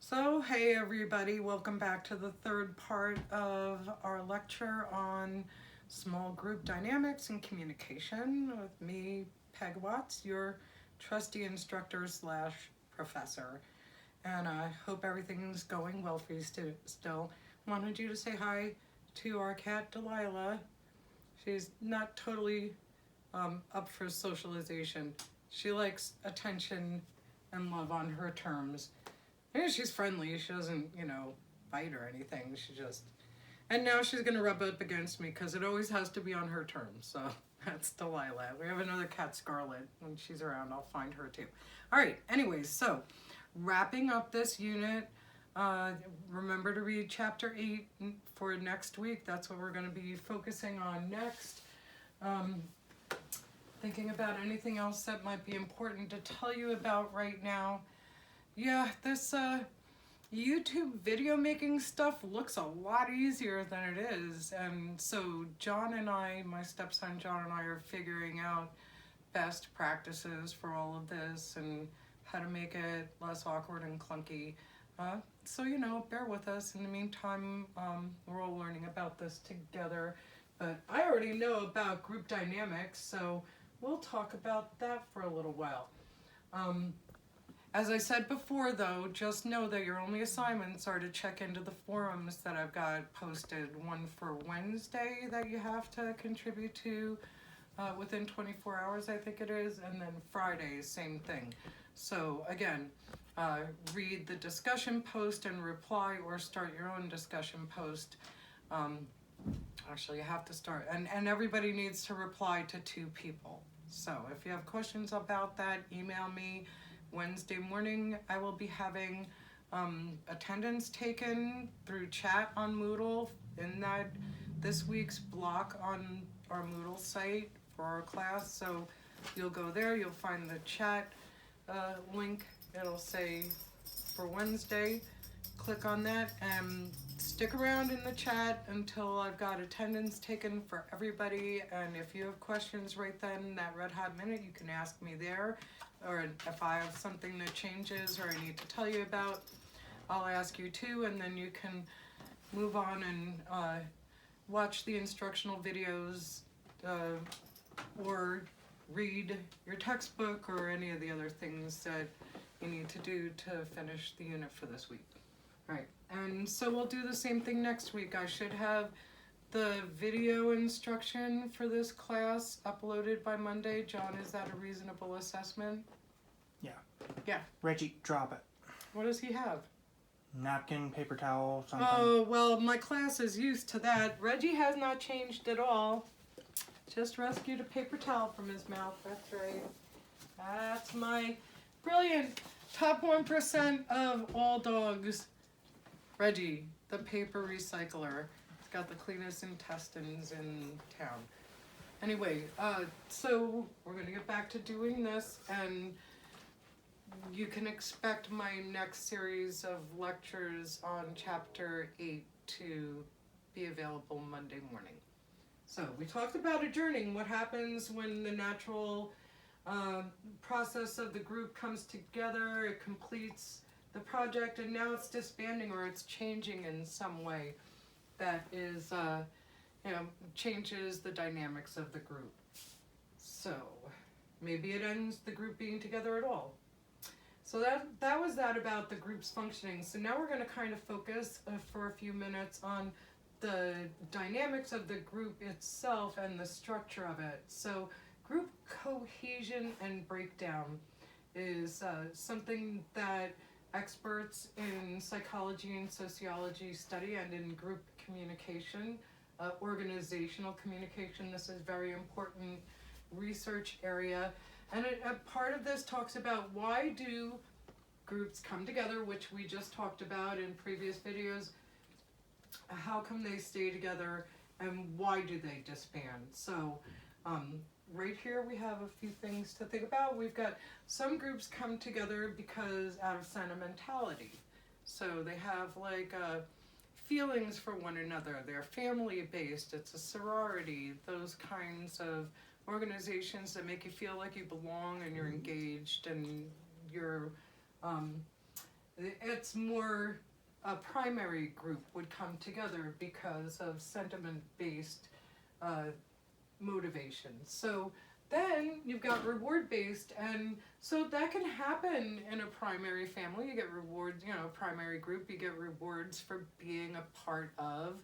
So, hey everybody, welcome back to the third part of our lecture on small group dynamics and communication with me, Peg Watts, your trusty instructor slash professor. And I hope everything's going well for you still. Wanted you to say hi to our cat, Delilah. She's not totally up for socialization. She likes attention and love on her terms. Yeah, she's friendly. She doesn't, bite or anything. She just. And now she's going to rub up against me because it always has to be on her terms. So that's Delilah. We have another cat, Scarlet. When she's around, I'll find her too. All right, anyways, so wrapping up this unit, remember to read chapter 8 for next week. That's what we're going to be focusing on next. Thinking about anything else that might be important to tell you about right now. Yeah, this YouTube video making stuff looks a lot easier than it is. And so John and I, my stepson John and I, are figuring out best practices for all of this and how to make it less awkward and clunky. So, bear with us. In the meantime, we're all learning about this together. But I already know about group dynamics, so we'll talk about that for a little while. As I said before, though, just know that your only assignments are to check into the forums that I've got posted. One for Wednesday that you have to contribute to within 24 hours, I think it is, and then Friday, same thing. So again, read the discussion post and reply, or start your own discussion post. Actually, you have to start, and everybody needs to reply to 2 people. So if you have questions about that, email me. Wednesday morning, I will be having attendance taken through chat on Moodle in that this week's block on our Moodle site for our class. So you'll go there, you'll find the chat link. It'll say for Wednesday. Click on that and stick around in the chat until I've got attendance taken for everybody. And if you have questions right then, that red hot minute, you can ask me there. Or if I have something that changes or I need to tell you about, I'll ask you too, and then you can move on and watch the instructional videos or read your textbook or any of the other things that you need to do to finish the unit for this week. Right, and so we'll do the same thing next week. I should have the video instruction for this class uploaded by Monday. John, is that a reasonable assessment? Yeah. Yeah. Reggie, drop it. What does he have? Napkin, paper towel, something. Oh, well, my class is used to that. Reggie has not changed at all. Just rescued a paper towel from his mouth. That's right. That's my brilliant top 1% of all dogs. Reggie, the paper recycler. He's got the cleanest intestines in town. Anyway, so we're going to get back to doing this, and you can expect my next series of lectures on chapter 8 to be available Monday morning. So we talked about adjourning, what happens when the natural process of the group comes together, it completes the project, and now it's disbanding or it's changing in some way that is, changes the dynamics of the group. So maybe it ends the group being together at all. So that was that about the group's functioning. So now we're going to kind of focus for a few minutes on the dynamics of the group itself and the structure of it. So group cohesion and breakdown is something that experts in psychology and sociology study, and in group communication, organizational communication. This is a very important research area. And a part of this talks about why do groups come together, which we just talked about in previous videos. How come they stay together, and why do they disband? So right here we have a few things to think about. We've got some groups come together because out of sentimentality. So they have feelings for one another. They're family based. It's a sorority. Those kinds of organizations that make you feel like you belong and you're engaged and you're it's more a primary group would come together because of sentiment-based motivation. So then you've got reward-based, and so that can happen in a primary family. You get rewards, primary group, you get rewards for being a part of.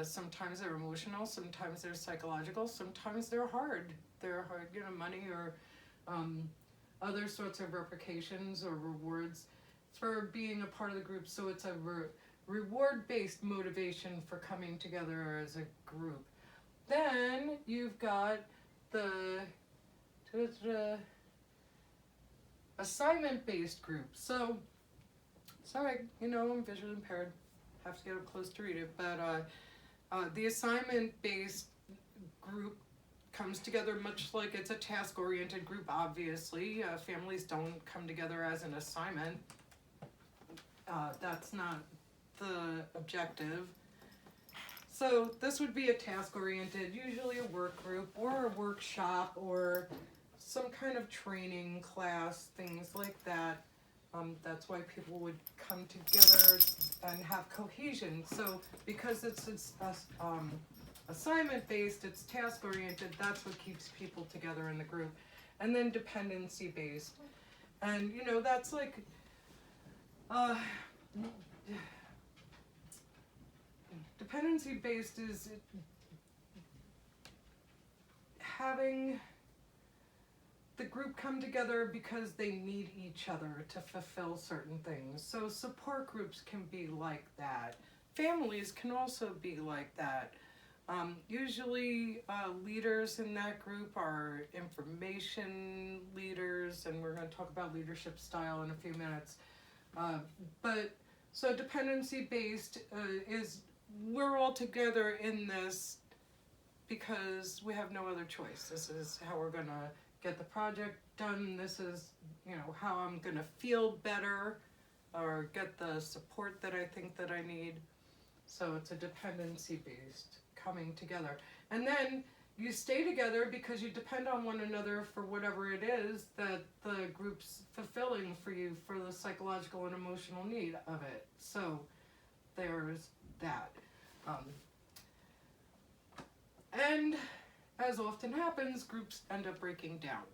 Sometimes they're emotional, sometimes they're psychological, sometimes they're hard. They're hard, money or other sorts of replications or rewards for being a part of the group. So it's a reward-based motivation for coming together as a group. Then you've got the assignment-based group. So, sorry, I'm visually impaired. Have to get up close to read it. But the assignment-based group comes together much like it's a task-oriented group, obviously. Families don't come together as an assignment. That's not the objective. So this would be a task-oriented, usually a work group or a workshop or some kind of training class, things like that. That's why people would come together and have cohesion. So because it's assignment-based, it's task-oriented, that's what keeps people together in the group. And then dependency-based. And, that's like... dependency-based is having the group come together because they need each other to fulfill certain things. So support groups can be like that. Families can also be like that. Usually leaders in that group are information leaders, and we're going to talk about leadership style in a few minutes. So dependency-based is we're all together in this because we have no other choice. This is how we're going to get the project done. This is, how I'm going to feel better or get the support that I think that I need. So it's a dependency-based coming together. And then you stay together because you depend on one another for whatever it is that the group's fulfilling for you for the psychological and emotional need of it. So there's that. And as often happens, groups end up breaking down.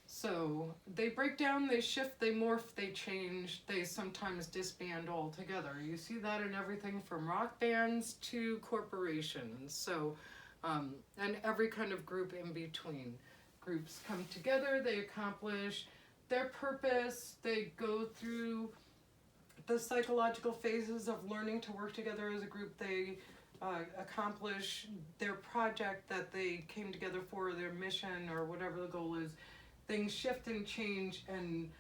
So they break down, they shift, they morph, they change, they sometimes disband altogether. You see that in everything from rock bands to corporations. So, and every kind of group in between. Groups come together, they accomplish their purpose, they go through the psychological phases of learning to work together as a group, they accomplish their project that they came together for, their mission or whatever the goal is. Things shift and change, and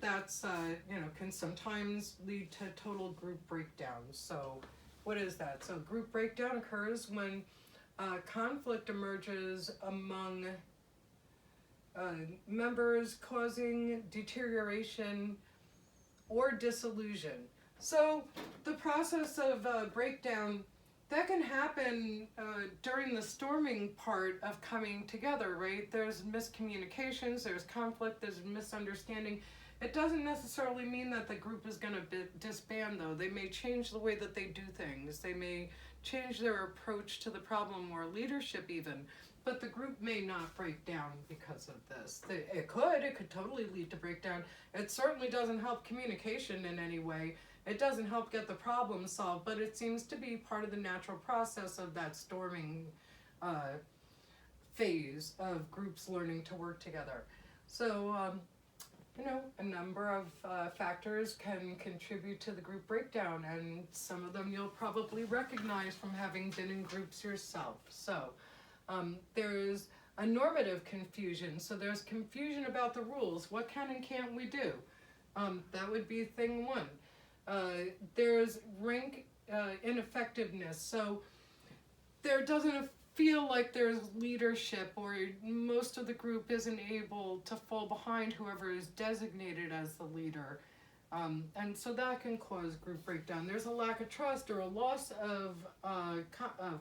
that's, can sometimes lead to total group breakdown. So what is that? So group breakdown occurs when conflict emerges among members, causing deterioration or disillusion. So the process of breakdown, that can happen during the storming part of coming together, right? There's miscommunications, there's conflict, there's misunderstanding. It doesn't necessarily mean that the group is going to disband, though. They may change the way that they do things. They may change their approach to the problem or leadership even. But the group may not break down because of this. It could totally lead to breakdown. It certainly doesn't help communication in any way. It doesn't help get the problem solved, but it seems to be part of the natural process of that storming phase of groups learning to work together. So, a number of factors can contribute to the group breakdown, and some of them you'll probably recognize from having been in groups yourself. So, there's a normative confusion. So there's confusion about the rules. What can and can't we do? That would be thing one. There's rank ineffectiveness. So there doesn't feel like there's leadership, or most of the group isn't able to fall behind whoever is designated as the leader. And so that can cause group breakdown. There's a lack of trust or a loss of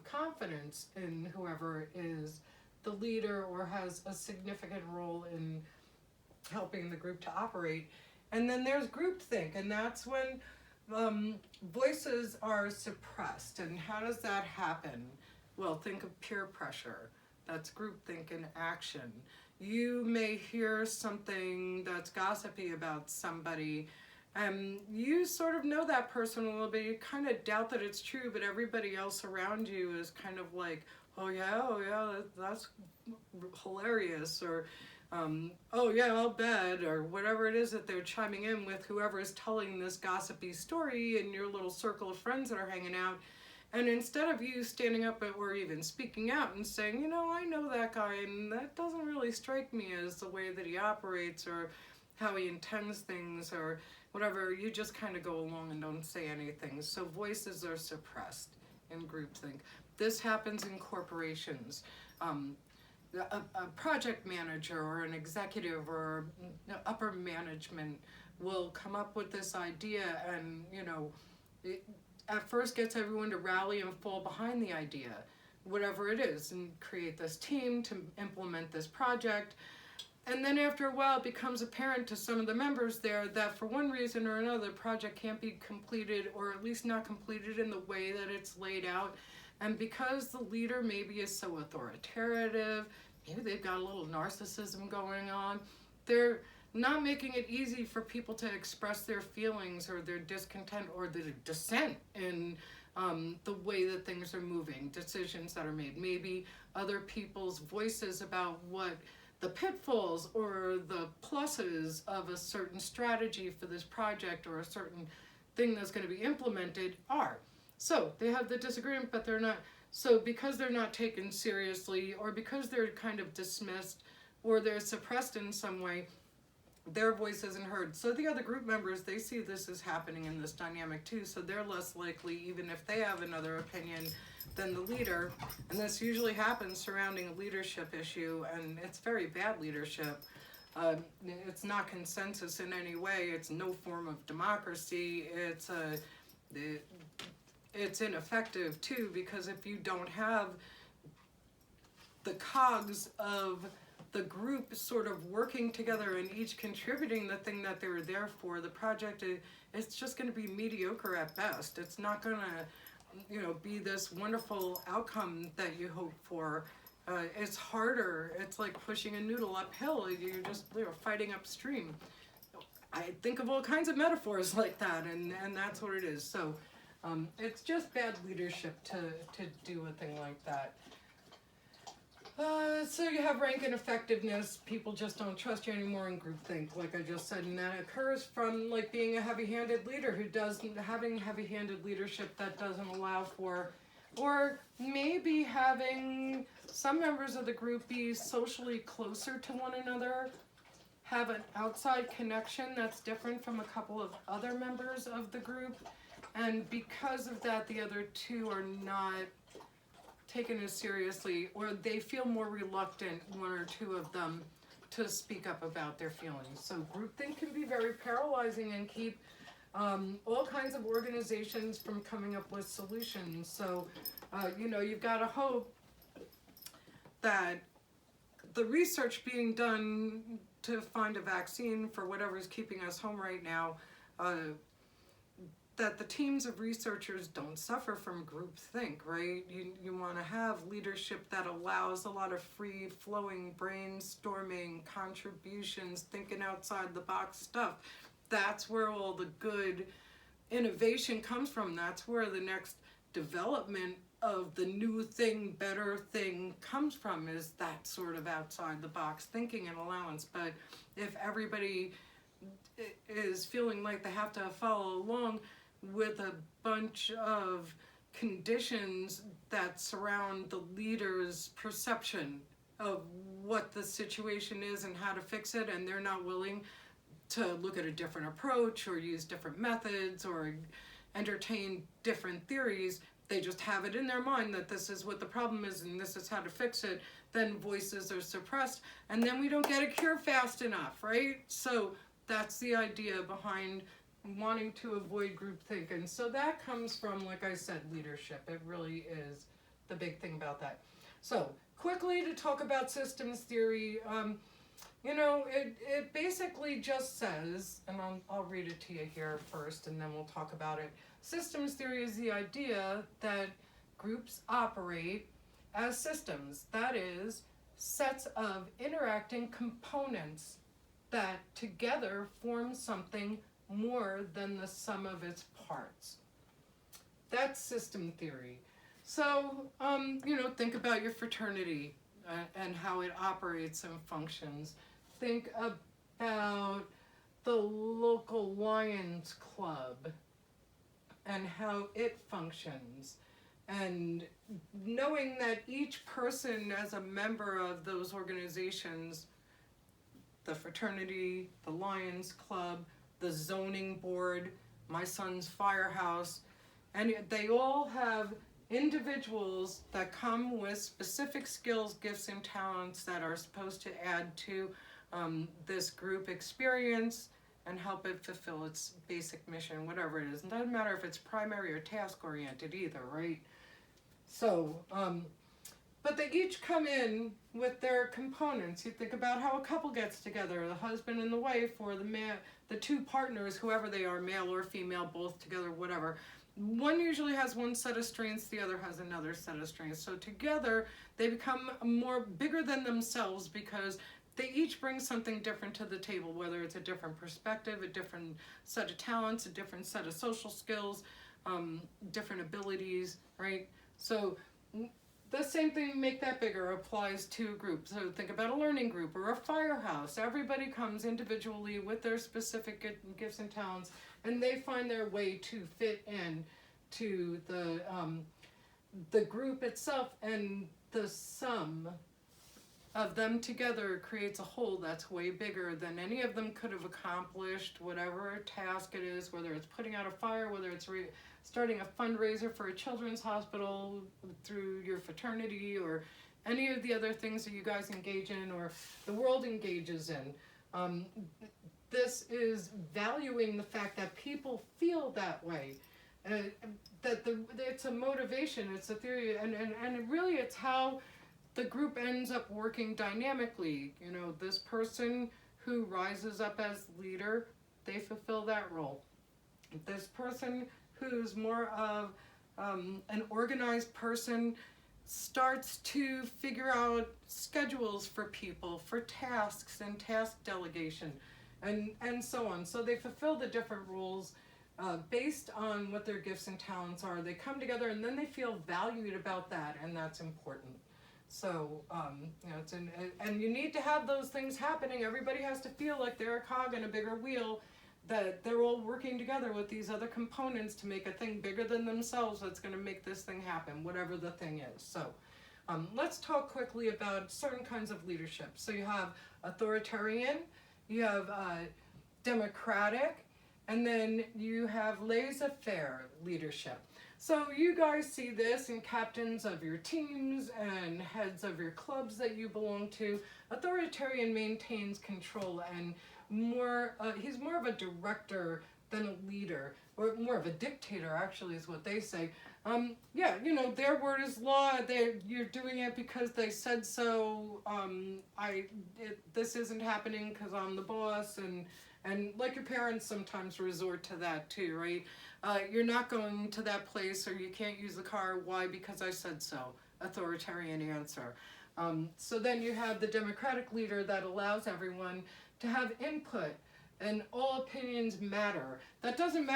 confidence in whoever is the leader or has a significant role in helping the group to operate. And then there's groupthink, and that's when voices are suppressed. And how does that happen? Well, think of peer pressure. That's groupthink in action. You may hear something that's gossipy about somebody, and you sort of know that person a little bit. You kind of doubt that it's true, but everybody else around you is kind of like, oh yeah, that's hilarious, or oh yeah, I'll bet, or whatever it is that they're chiming in with, whoever is telling this gossipy story in your little circle of friends that are hanging out. And instead of you standing up or even speaking out and saying, you know, I know that guy and that doesn't really strike me as the way that he operates or how he intends things or whatever, you just kind of go along and don't say anything. So voices are suppressed in groupthink. This happens in corporations. A project manager or an executive or upper management will come up with this idea, and you know, it at first gets everyone to rally and fall behind the idea, whatever it is, and create this team to implement this project. And then after a while it becomes apparent to some of the members there that for one reason or another the project can't be completed, or at least not completed in the way that it's laid out. And because the leader maybe is so authoritative, maybe they've got a little narcissism going on, they're not making it easy for people to express their feelings or their discontent or their dissent in the way that things are moving, decisions that are made. Maybe other people's voices about what the pitfalls or the pluses of a certain strategy for this project or a certain thing that's going to be implemented are. So they have the disagreement, but they're not. So because they're not taken seriously, or because they're kind of dismissed, or they're suppressed in some way, their voice isn't heard. So the other group members, they see this is happening in this dynamic too, so they're less likely, even if they have another opinion than the leader. And this usually happens surrounding a leadership issue, and it's very bad leadership. It's not consensus in any way. It's no form of democracy. It's ineffective too, because if you don't have the cogs of the group sort of working together and each contributing the thing that they were there for, the project, it's just going to be mediocre at best. It's not going to, you know, be this wonderful outcome that you hope for. It's harder. It's like pushing a noodle uphill. You're just fighting upstream. I think of all kinds of metaphors like that, and that's what it is. So it's just bad leadership to do a thing like that. So you have rank and effectiveness. People just don't trust you anymore in groupthink, like I just said, and that occurs from like being a heavy-handed leader having heavy-handed leadership that doesn't allow for, or maybe having some members of the group be socially closer to one another, have an outside connection that's different from a couple of other members of the group, and because of that, the other two are not taken as seriously, or they feel more reluctant, one or two of them, to speak up about their feelings. So groupthink can be very paralyzing and keep all kinds of organizations from coming up with solutions. So, you know, you've got to hope that the research being done to find a vaccine for whatever's keeping us home right now, that the teams of researchers don't suffer from groupthink, right? You want to have leadership that allows a lot of free-flowing brainstorming, contributions, thinking outside the box stuff. That's where all the good innovation comes from. That's where the next development of the new thing, better thing comes from, is that sort of outside the box thinking and allowance. But if everybody is feeling like they have to follow along with a bunch of conditions that surround the leader's perception of what the situation is and how to fix it, and they're not willing to look at a different approach or use different methods or entertain different theories, they just have it in their mind that this is what the problem is and this is how to fix it, then voices are suppressed, and then we don't get a cure fast enough, right? So that's the idea behind wanting to avoid groupthink. And so that comes from, like I said, leadership. It really is the big thing about that. So quickly to talk about systems theory, You know, it basically just says, and I'll read it to you here first and then we'll talk about it. Systems theory is the idea that groups operate as systems, that is, sets of interacting components that together form something more than the sum of its parts. That's system theory. So, think about your fraternity and how it operates and functions. Think about the local Lions Club and how it functions. And knowing that each person as a member of those organizations, the fraternity, the Lions Club, the zoning board, my son's firehouse, and they all have individuals that come with specific skills, gifts, and talents that are supposed to add to this group experience and help it fulfill its basic mission, whatever it is. It doesn't matter if it's primary or task-oriented either, right? So, but they each come in with their components. You think about how a couple gets together, the husband and the wife, or the two partners, whoever they are, male or female, both together, whatever. One usually has one set of strengths, the other has another set of strengths. So together, they become more bigger than themselves because they each bring something different to the table, whether it's a different perspective, a different set of talents, a different set of social skills, different abilities, right? So the same thing, make that bigger, applies to a group. So think about a learning group or a firehouse. Everybody comes individually with their specific gifts and talents, and they find their way to fit in to the group itself, and the sum of them together creates a whole that's way bigger than any of them could have accomplished, whatever task it is, whether it's putting out a fire, whether it's starting a fundraiser for a children's hospital through your fraternity, or any of the other things that you guys engage in or the world engages in. This is valuing the fact that people feel that way. That it's a motivation, it's a theory, and really it's how the group ends up working dynamically. You know, this person who rises up as leader, they fulfill that role. This person who's more of an organized person starts to figure out schedules for people, for tasks and task delegation, and so on. So they fulfill the different roles based on what their gifts and talents are. They come together and then they feel valued about that, and that's important. So, and you need to have those things happening. Everybody has to feel like they're a cog in a bigger wheel, that they're all working together with these other components to make a thing bigger than themselves that's going to make this thing happen, whatever the thing is. So, let's talk quickly about certain kinds of leadership. So you have authoritarian, you have democratic, and then you have laissez-faire leadership. So you guys see this in captains of your teams and heads of your clubs that you belong to. Authoritarian maintains control and he's more of a director than a leader, or more of a dictator actually is what they say. Their word is law. You're doing it because they said so. This isn't happening because I'm the boss, and like your parents sometimes resort to that too, right? You're not going to that place, or you can't use the car. Why? Because I said so. Authoritarian answer. So then you have the democratic leader that allows everyone to have input, and all opinions matter. That doesn't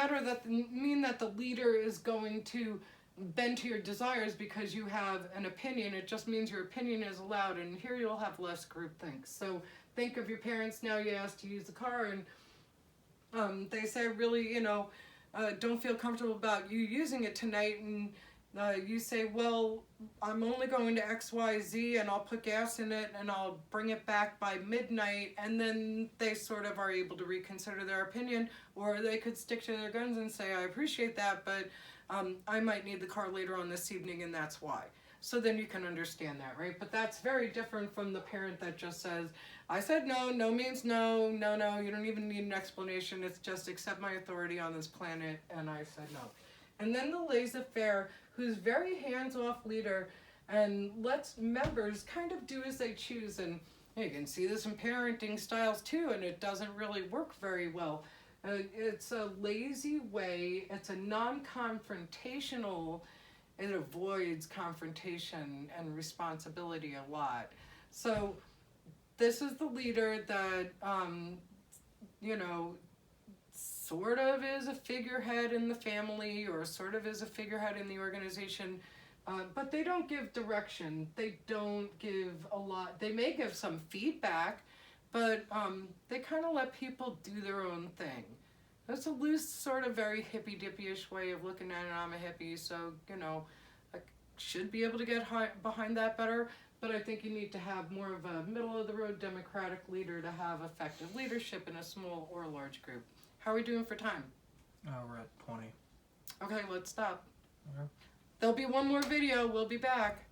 mean that the leader is going to bend to your desires because you have an opinion. It just means your opinion is allowed, and here you'll have less groupthink. So think of your parents now. You ask to use the car, and they say, really, don't feel comfortable about you using it tonight, and you say, well, I'm only going to XYZ, and I'll put gas in it, and I'll bring it back by midnight, and then they sort of are able to reconsider their opinion, or they could stick to their guns and say, I appreciate that, but I might need the car later on this evening, and that's why. So then you can understand that, right? But that's very different from the parent that just says, I said no, no means no, no, you don't even need an explanation, it's just accept my authority on this planet, and I said no. And then the laissez-faire, who's very hands-off leader and lets members kind of do as they choose. And You can see this in parenting styles too, and it doesn't really work very well. It's a lazy way, it's a non-confrontational, it avoids confrontation and responsibility a lot. So this is the leader that, you know, sort of is a figurehead in the family or sort of is a figurehead in the organization, but they don't give direction. They don't give a lot. They may give some feedback, but they kind of let people do their own thing. That's a loose, sort of very hippy-dippy-ish way of looking at it. I'm a hippie, so, you know, I should be able to get behind that better, but I think you need to have more of a middle-of-the-road democratic leader to have effective leadership in a small or large group. How are we doing for time? We're at 20. Okay, let's stop. Okay. There'll be one more video. We'll be back.